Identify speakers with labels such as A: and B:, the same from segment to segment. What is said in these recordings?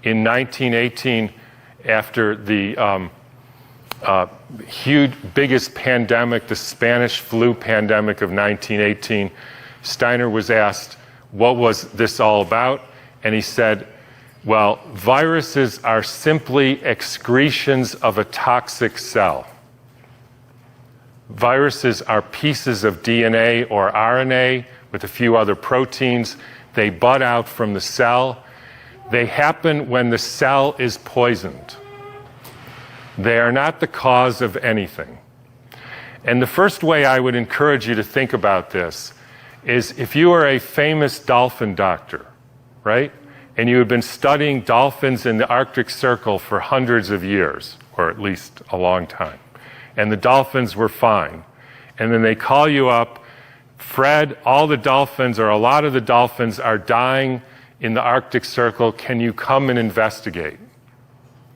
A: in 1918, after the biggest pandemic, the Spanish flu pandemic of 1918, Steiner was asked, what was this all about? And he said, well, viruses are simply excretions of a toxic cell. Viruses are pieces of DNA or RNA with a few other proteins. They bud out from the cell. They happen when the cell is poisoned. They are not the cause of anything. And the first way I would encourage you to think about this is if you are a famous dolphin doctor, right? And you have been studying dolphins in the Arctic Circle for hundreds of years, or at least a long time, and the dolphins were fine. And then they call you up, Fred, all the dolphins or a lot of the dolphins are dying in the Arctic Circle. Can you come and investigate?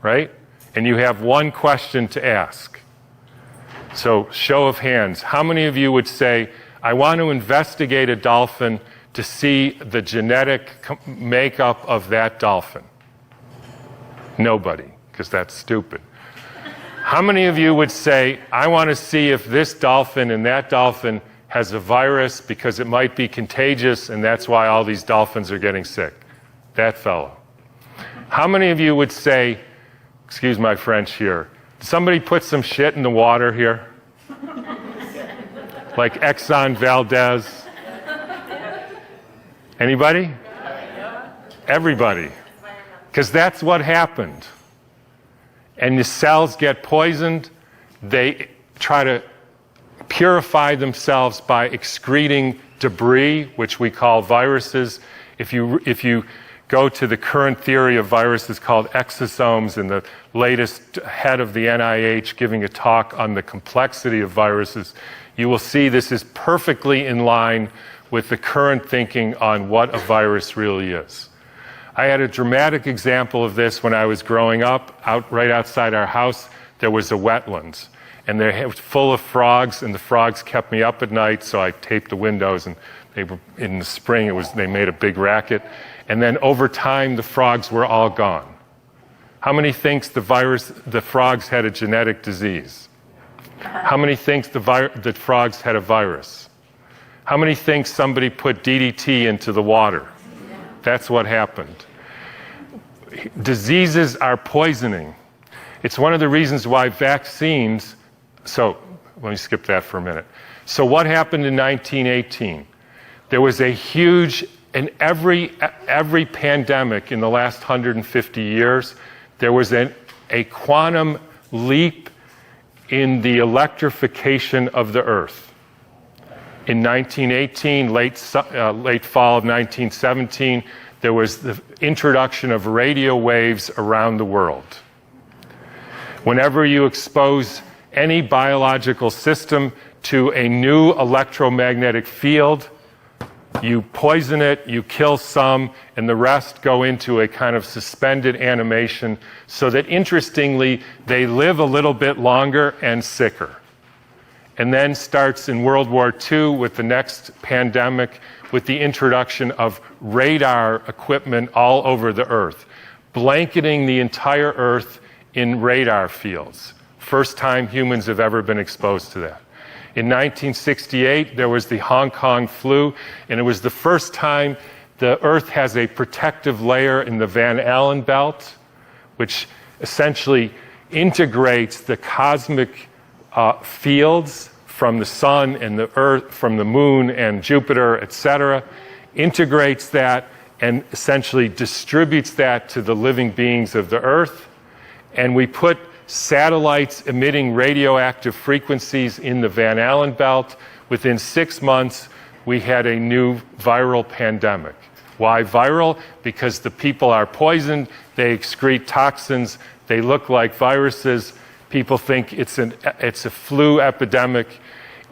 A: Right? And you have one question to ask. So, show of hands. How many of you would say, I want to investigate a dolphin to see the genetic makeup of that dolphin? Nobody, because that's stupid. How many of you would say, I want to see if this dolphin and that dolphin has a virus because it might be contagious and that's why all these dolphins are getting sick? That fellow. How many of you would say, excuse my French here, somebody put some shit in the water here? Like Exxon Valdez? Anybody? Everybody. Because that's what happened. And the cells get poisoned. They try to purify themselves by excreting debris, which we call viruses. If you go to the current theory of viruses called exosomes, and the latest head of the NIH giving a talk on the complexity of viruses, you will see this is perfectly in line with the current thinking on what a virus really is. I had a dramatic example of this when I was growing up. Right outside our house, there was a wetlands, and they're full of frogs, and the frogs kept me up at night, so I taped the windows, and they were, in the spring, they made a big racket. And then over time, the frogs were all gone. How many thinks the frogs had a genetic disease? How many thinks the frogs had a virus? How many think somebody put DDT into the water? That's what happened. Diseases are poisoning. It's one of the reasons why vaccines, so let me skip that for a minute. So what happened in 1918? There was a huge, in every pandemic in the last 150 years, there was a quantum leap in the electrification of the Earth. In 1918, late fall of 1917, there was the introduction of radio waves around the world. Whenever you expose any biological system to a new electromagnetic field, you poison it, you kill some, and the rest go into a kind of suspended animation so that, interestingly, they live a little bit longer and sicker. And then starts in World War II with the next pandemic with the introduction of radar equipment all over the Earth, blanketing the entire Earth in radar fields. First time humans have ever been exposed to that. In 1968, there was the Hong Kong flu, and it was the first time the Earth has a protective layer in the Van Allen belt, which essentially integrates the cosmic fields from the sun and the Earth, from the moon and Jupiter, etc., integrates that and essentially distributes that to the living beings of the Earth. And we put satellites emitting radioactive frequencies in the Van Allen belt. Within 6 months, we had a new viral pandemic. Why viral? Because the people are poisoned, they excrete toxins, they look like viruses. People think it's a flu epidemic.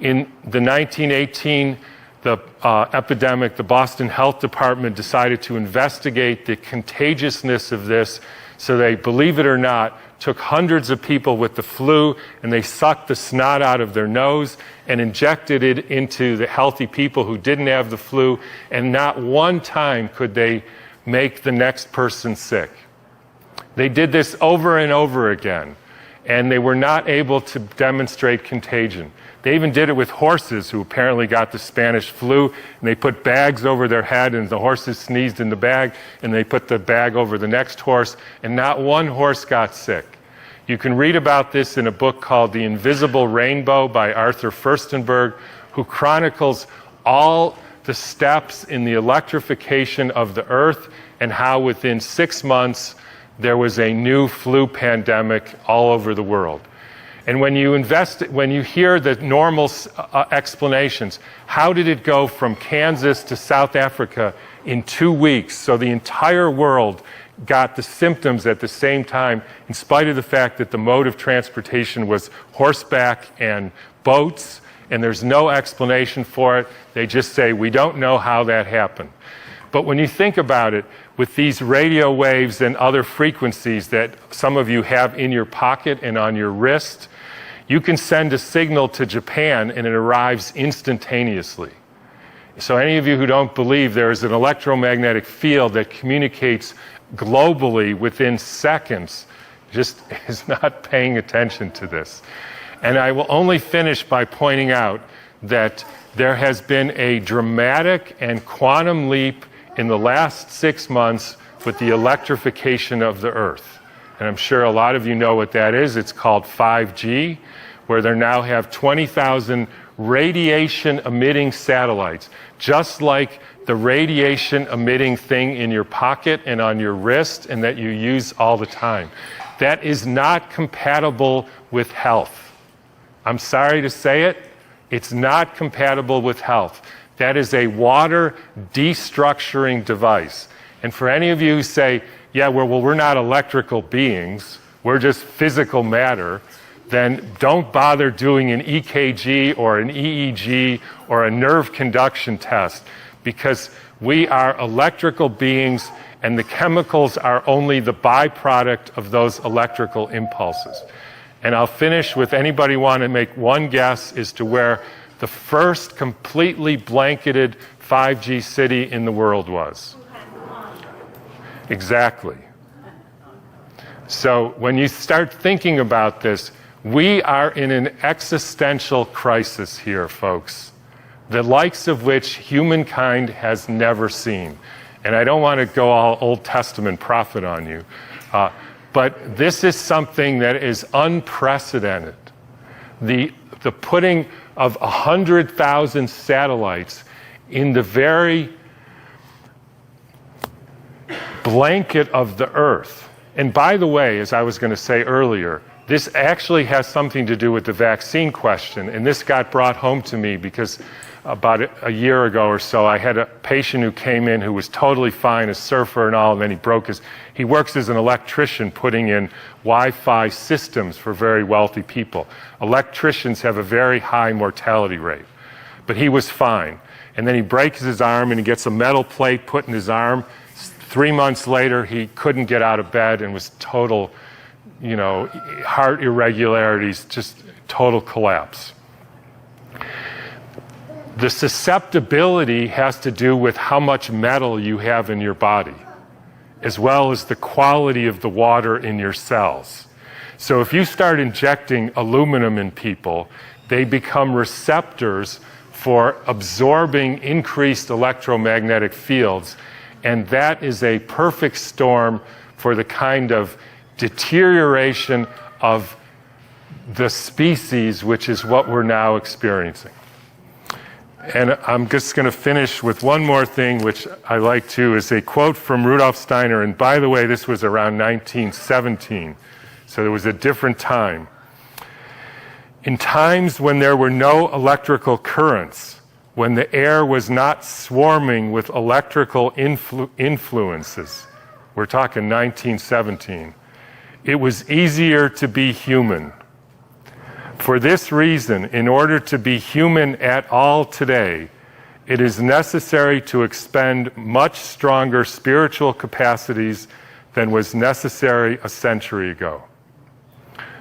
A: In the 1918 epidemic, the Boston Health Department decided to investigate the contagiousness of this. So they, believe it or not, took hundreds of people with the flu and they sucked the snot out of their nose and injected it into the healthy people who didn't have the flu, and not one time could they make the next person sick. They did this over and over again, and they were not able to demonstrate contagion. They even did it with horses who apparently got the Spanish flu, and they put bags over their head, and the horses sneezed in the bag, and they put the bag over the next horse, and not one horse got sick. You can read about this in a book called The Invisible Rainbow by Arthur Furstenberg, who chronicles all the steps in the electrification of the earth and how within 6 months there was a new flu pandemic all over the world. And when you hear the normal explanations, how did it go from Kansas to South Africa in 2 weeks? So the entire world got the symptoms at the same time, in spite of the fact that the mode of transportation was horseback and boats, and there's no explanation for it. They just say, we don't know how that happened. But when you think about it, with these radio waves and other frequencies that some of you have in your pocket and on your wrist, you can send a signal to Japan and it arrives instantaneously. So any of you who don't believe there is an electromagnetic field that communicates globally within seconds just is not paying attention to this. And I will only finish by pointing out that there has been a dramatic and quantum leap in the last 6 months with the electrification of the Earth. And I'm sure a lot of you know what that is. It's called 5G, where they now have 20,000 radiation-emitting satellites, just like the radiation-emitting thing in your pocket and on your wrist and that you use all the time. That is not compatible with health. I'm sorry to say it, it's not compatible with health. That is a water destructuring device. And for any of you who say, yeah, well, we're not electrical beings, we're just physical matter, then don't bother doing an EKG or an EEG or a nerve conduction test, because we are electrical beings and the chemicals are only the byproduct of those electrical impulses. And I'll finish with, anybody want to make one guess as to where the first completely blanketed 5G city in the world was? Exactly. So when you start thinking about this, we are in an existential crisis here, folks, the likes of which humankind has never seen. And I don't want to go all Old Testament prophet on you, but this is something that is unprecedented. The putting of 100,000 satellites in the very blanket of the Earth. And by the way, as I was going to say earlier, this actually has something to do with the vaccine question. And this got brought home to me because about a year ago or so, I had a patient who came in who was totally fine, a surfer and all, and then he works as an electrician putting in Wi-Fi systems for very wealthy people. Electricians have a very high mortality rate, but he was fine. And then he breaks his arm and he gets a metal plate put in his arm. 3 months later, he couldn't get out of bed and was total, heart irregularities, just total collapse. The susceptibility has to do with how much metal you have in your body, as well as the quality of the water in your cells. So if you start injecting aluminum in people, they become receptors for absorbing increased electromagnetic fields, and that is a perfect storm for the kind of deterioration of the species, which is what we're now experiencing. And I'm just going to finish with one more thing, which I like too, is a quote from Rudolf Steiner. And by the way, this was around 1917, so there was a different time. In times when there were no electrical currents, when the air was not swarming with electrical influences, we're talking 1917, it was easier to be human. For this reason, in order to be human at all today, it is necessary to expend much stronger spiritual capacities than was necessary a century ago.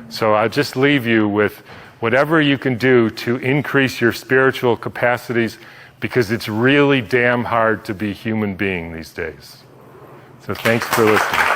A: So I'll just leave you with whatever you can do to increase your spiritual capacities, because it's really damn hard to be a human being these days. So thanks for listening.